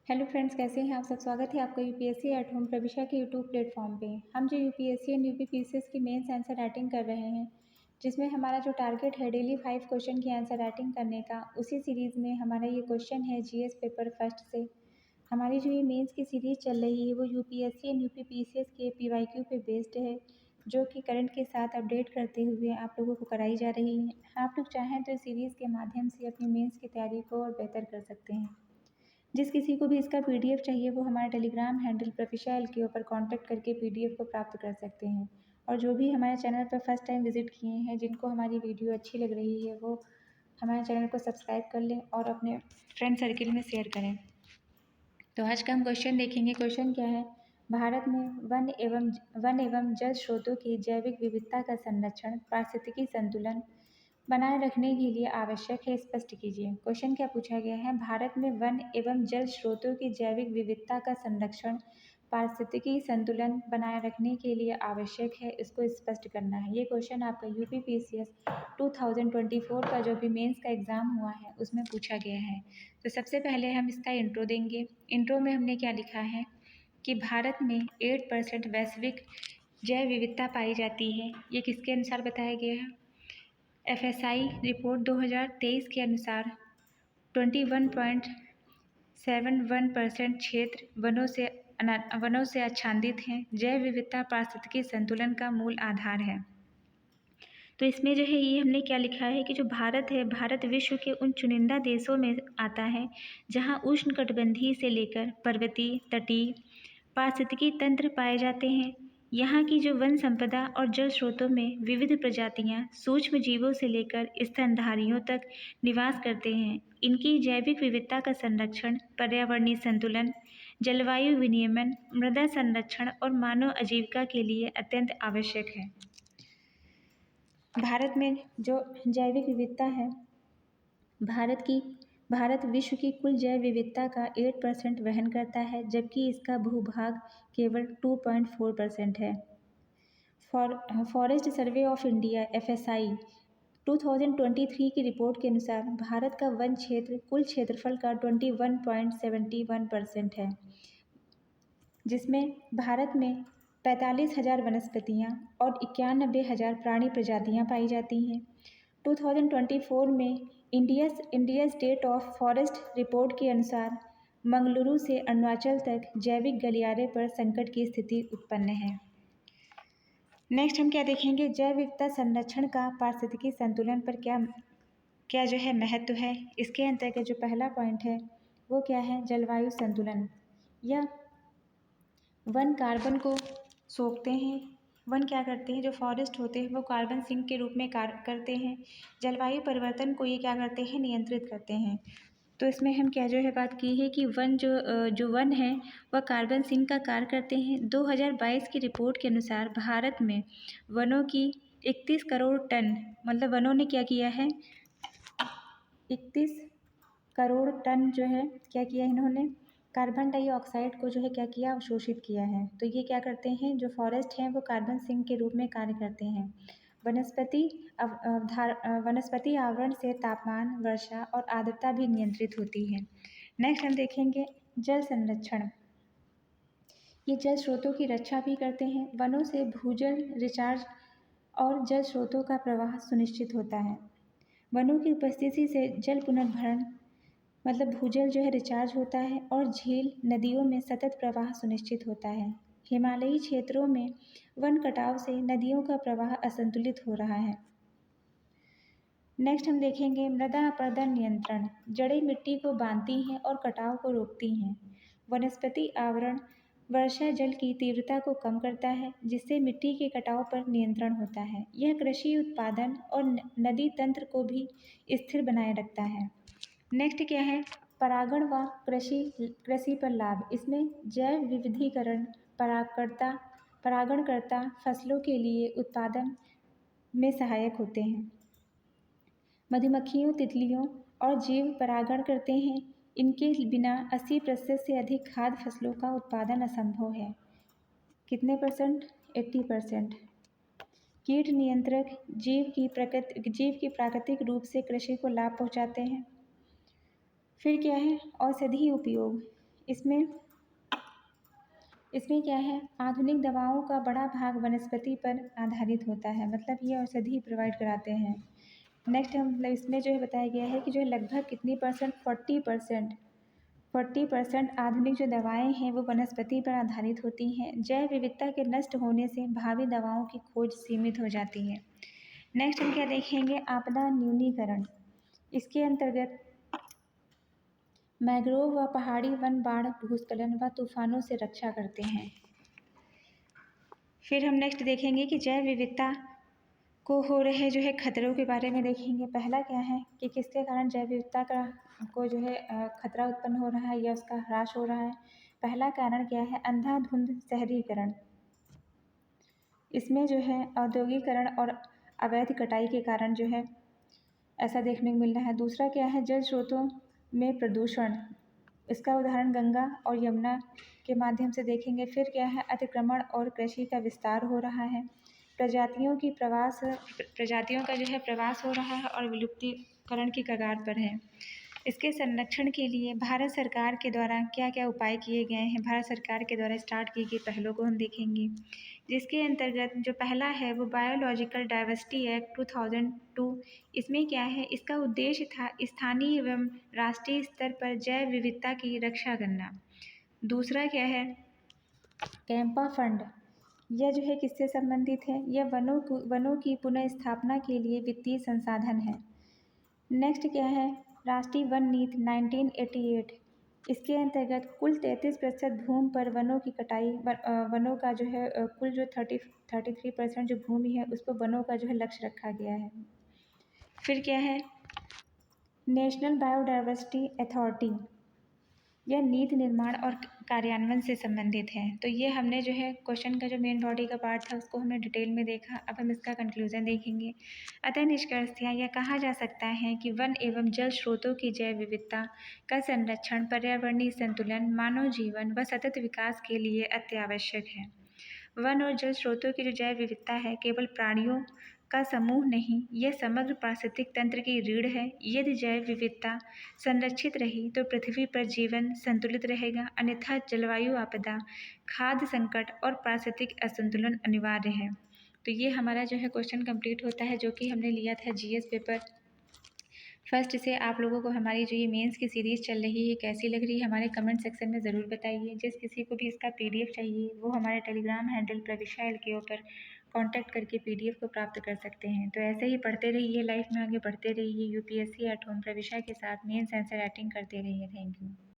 Hello friends, कैसे हैं आप सब। स्वागत है आपका यूपीएससी एट होम प्रविशा के यूट्यूब प्लेटफॉर्म पे। हम जो यूपीएससी एंड यूपीपीसीएस की मेंस आंसर राइटिंग कर रहे हैं, जिसमें हमारा जो टारगेट है डेली 5 क्वेश्चन की आंसर राइटिंग करने का, उसी सीरीज़ में हमारा ये क्वेश्चन है जीएस पेपर फर्स्ट से। हमारी जो ये मेंस की सीरीज़ चल रही है वो यूपीएससी एंड यूपीपीसीएस के पीवाईक्यू पे बेस्ड है, जो कि करंट के साथ अपडेट करते हुए आप लोगों को कराई जा रही है। आप लोग चाहें तो इस सीरीज़ के माध्यम से अपनी मेंस की तैयारी को और बेहतर कर सकते हैं। जिस किसी को भी इसका पीडीएफ चाहिए वो हमारे टेलीग्राम हैंडल प्रविशा एलकेओ पर कांटेक्ट करके पीडीएफ को प्राप्त कर सकते हैं। और जो भी हमारे चैनल पर फर्स्ट टाइम विजिट किए हैं, जिनको हमारी वीडियो अच्छी लग रही है, वो हमारे चैनल को सब्सक्राइब कर लें और अपने फ्रेंड सर्किल में शेयर करें। तो आज का हम क्वेश्चन देखेंगे। क्वेश्चन क्या है? भारत में वन एवं जल स्रोतों की जैविक विविधता का संरक्षण पारिस्थितिकी संतुलन बनाए रखने के लिए आवश्यक है, स्पष्ट कीजिए। क्वेश्चन क्या पूछा गया है? भारत में वन एवं जल स्रोतों की जैविक विविधता का संरक्षण पारिस्थितिकी संतुलन बनाए रखने के लिए आवश्यक है, इसको स्पष्ट करना है। ये क्वेश्चन आपका यूपीपीसीएस 2024 का जो भी मेंस का एग्ज़ाम हुआ है उसमें पूछा गया है। तो सबसे पहले हम इसका इंट्रो देंगे। इंट्रो में हमने क्या लिखा है कि भारत में 8% वैश्विक जैव विविधता पाई जाती है। ये किसके अनुसार बताया गया है? एफएसआई रिपोर्ट 2023 के अनुसार 21.71% क्षेत्र वनों से आच्छादित हैं। जैव विविधता पारिस्थितिकी संतुलन का मूल आधार है। तो इसमें जो है ये हमने क्या लिखा है कि जो भारत है, भारत विश्व के उन चुनिंदा देशों में आता है जहां उष्णकटिबंधीय से लेकर पर्वतीय, तटीय पारिस्थितिकी तंत्र पाए जाते हैं। यहाँ की जो वन संपदा और जल स्रोतों में विविध प्रजातियाँ सूक्ष्म जीवों से लेकर स्तनधारियों तक निवास करते हैं। इनकी जैविक विविधता का संरक्षण पर्यावरणीय संतुलन, जलवायु विनियमन, मृदा संरक्षण और मानव आजीविका के लिए अत्यंत आवश्यक है। भारत में जो जैविक विविधता है, भारत विश्व की कुल जैव विविधता का 8% वहन करता है, जबकि इसका भूभाग केवल 2.4% है। Forest survey of India FSI 2023 की रिपोर्ट के अनुसार भारत का वन क्षेत्र कुल क्षेत्रफल का 21.71% है, जिसमें भारत में 45,000 वनस्पतियाँ और 91,000 प्राणी प्रजातियाँ पाई जाती हैं। 2024 में India state of forest report के अनुसार मंगलुरु से अरुणाचल तक जैविक गलियारे पर संकट की स्थिति उत्पन्न है। नेक्स्ट हम क्या देखेंगे? जैव विविधता संरक्षण का पारिस्थितिकी संतुलन पर क्या जो है महत्व है। इसके अंतर्गत जो पहला पॉइंट है वो क्या है? जलवायु संतुलन। यह वन कार्बन को सोखते हैं। वन क्या करते हैं? जो फॉरेस्ट होते हैं वो कार्बन सिंक के रूप में कार्य करते हैं। जलवायु परिवर्तन को ये क्या करते हैं? नियंत्रित करते हैं। तो इसमें हम क्या जो है बात की है कि जो वन है वह कार्बन सिंक का कार्य करते हैं। 2022 की रिपोर्ट के अनुसार भारत में वनों की 31 करोड़ टन, मतलब वनों ने क्या किया है? 31 करोड़ टन जो है क्या किया इन्होंने? कार्बन डाइऑक्साइड को जो है क्या किया? अवशोषित किया है। तो ये क्या करते हैं? जो फॉरेस्ट हैं वो कार्बन सिंक के रूप में कार्य करते हैं। वनस्पति आवरण से तापमान, वर्षा और आर्द्रता भी नियंत्रित होती है। नेक्स्ट हम देखेंगे जल संरक्षण। ये जल स्रोतों की रक्षा भी करते हैं। वनों से भूजल रिचार्ज और जल स्रोतों का प्रवाह सुनिश्चित होता है। वनों की उपस्थिति से जल पुनर्भरण, मतलब भूजल जो है रिचार्ज होता है और झील नदियों में सतत प्रवाह सुनिश्चित होता है। हिमालयी क्षेत्रों में वन कटाव से नदियों का प्रवाह असंतुलित हो रहा है। नेक्स्ट हम देखेंगे मृदा अपरदन नियंत्रण। जड़ें मिट्टी को बांधती हैं और कटाव को रोकती हैं। वनस्पति आवरण वर्षा जल की तीव्रता को कम करता है, जिससे मिट्टी के कटाव पर नियंत्रण होता है। यह कृषि उत्पादन और नदी तंत्र को भी स्थिर बनाए रखता है। नेक्स्ट क्या है? परागण व कृषि पर लाभ। इसमें जैव विविधीकरण परागणकर्ता फसलों के लिए उत्पादन में सहायक होते हैं। मधुमक्खियों, तितलियों और जीव परागण करते हैं। इनके बिना 80% से अधिक खाद्य फसलों का उत्पादन असंभव है। कितने परसेंट? 80%। कीट नियंत्रक जीव की प्राकृतिक रूप से कृषि को लाभ पहुंचाते हैं। फिर क्या है? औषधीय उपयोग। इसमें इसमें क्या है, आधुनिक दवाओं का बड़ा भाग वनस्पति पर आधारित होता है, मतलब ये औषधि प्रोवाइड कराते हैं। नेक्स्ट हम इसमें जो है बताया गया है कि जो है लगभग कितनी परसेंट, 40% आधुनिक जो दवाएं हैं वो वनस्पति पर आधारित होती हैं। जैव विविधता के नष्ट होने से भावी दवाओं की खोज सीमित हो जाती है। नेक्स्ट हम क्या देखेंगे, आपदा न्यूनीकरण। इसके अंतर्गत मैंग्रोव व पहाड़ी वन बाढ़, भूस्खलन व तूफानों से रक्षा करते हैं। फिर हम नेक्स्ट देखेंगे कि जैव विविधता को हो रहे जो है खतरों के बारे में देखेंगे। पहला क्या है कि किसके कारण जैव विविधता का को जो है खतरा उत्पन्न हो रहा है या उसका ह्रास हो रहा है। पहला कारण क्या है, अंधाधुंध शहरीकरण। इसमें जो है औद्योगिकरण और अवैध कटाई के कारण जो है ऐसा देखने को मिल रहा है। दूसरा क्या है, जल स्रोतों में प्रदूषण। इसका उदाहरण गंगा और यमुना के माध्यम से देखेंगे। फिर क्या है, अतिक्रमण और कृषि का विस्तार हो रहा है। प्रजातियों का जो है प्रवास हो रहा है और विलुप्तीकरण की कगार पर है। इसके संरक्षण के लिए भारत सरकार के द्वारा क्या क्या उपाय किए गए हैं, भारत सरकार के द्वारा स्टार्ट की गई पहलों को हम देखेंगे, जिसके अंतर्गत जो पहला है वो बायोलॉजिकल डाइवर्सिटी एक्ट 2002। इसमें क्या है, इसका उद्देश्य था स्थानीय एवं राष्ट्रीय स्तर पर जैव विविधता की रक्षा करना। दूसरा क्या है, कैंपा फंड। यह जो है किससे संबंधित है, यह वनों की पुनः स्थापना के लिए वित्तीय संसाधन है। नेक्स्ट क्या है, राष्ट्रीय वन नीति 1988। इसके अंतर्गत कुल 33% भूमि पर वनों की कटाई, वनों का जो है कुल जो 33% जो भूमि है उस पर वनों का जो है लक्ष्य रखा गया है। फिर क्या है, नेशनल बायोडाइवर्सिटी अथॉरिटी। यह नीति निर्माण और कार्यान्वयन से संबंधित है। तो ये हमने जो है क्वेश्चन का जो मेन बॉडी का पार्ट था उसको हमने डिटेल में देखा। अब हम इसका कंक्लूजन देखेंगे। अतः निष्कर्षतः यह कहा जा सकता है कि वन एवं जल स्रोतों की जैव विविधता का संरक्षण पर्यावरणीय संतुलन, मानव जीवन व सतत विकास के लिए अत्यावश्यक है। वन और जल स्रोतों की जो जैव विविधता है केवल प्राणियों का समूह नहीं, यह समग्र पारिस्थितिक तंत्र की रीढ़ है। यदि जैव विविधता संरक्षित रही तो पृथ्वी पर जीवन संतुलित रहेगा, अन्यथा जलवायु आपदा, खाद्य संकट और पारिस्थितिक असंतुलन अनिवार्य है। तो ये हमारा जो है क्वेश्चन कंप्लीट होता है, जो कि हमने लिया था जीएस पेपर फर्स्ट से। आप लोगों को हमारी जो ये मेंस की सीरीज़ चल रही है कैसी लग रही है हमारे कमेंट सेक्शन में ज़रूर बताइए। जिस किसी को भी इसका पीडीएफ चाहिए वो हमारे टेलीग्राम हैंडल प्रविशा LKO पर कांटेक्ट करके पीडीएफ को प्राप्त कर सकते हैं। तो ऐसे ही पढ़ते रहिए, लाइफ में आगे बढ़ते रहिए। यूपीएससी एट होम प्रविशा के साथ मेंस आंसर राइटिंग करते रहिए। Thank you.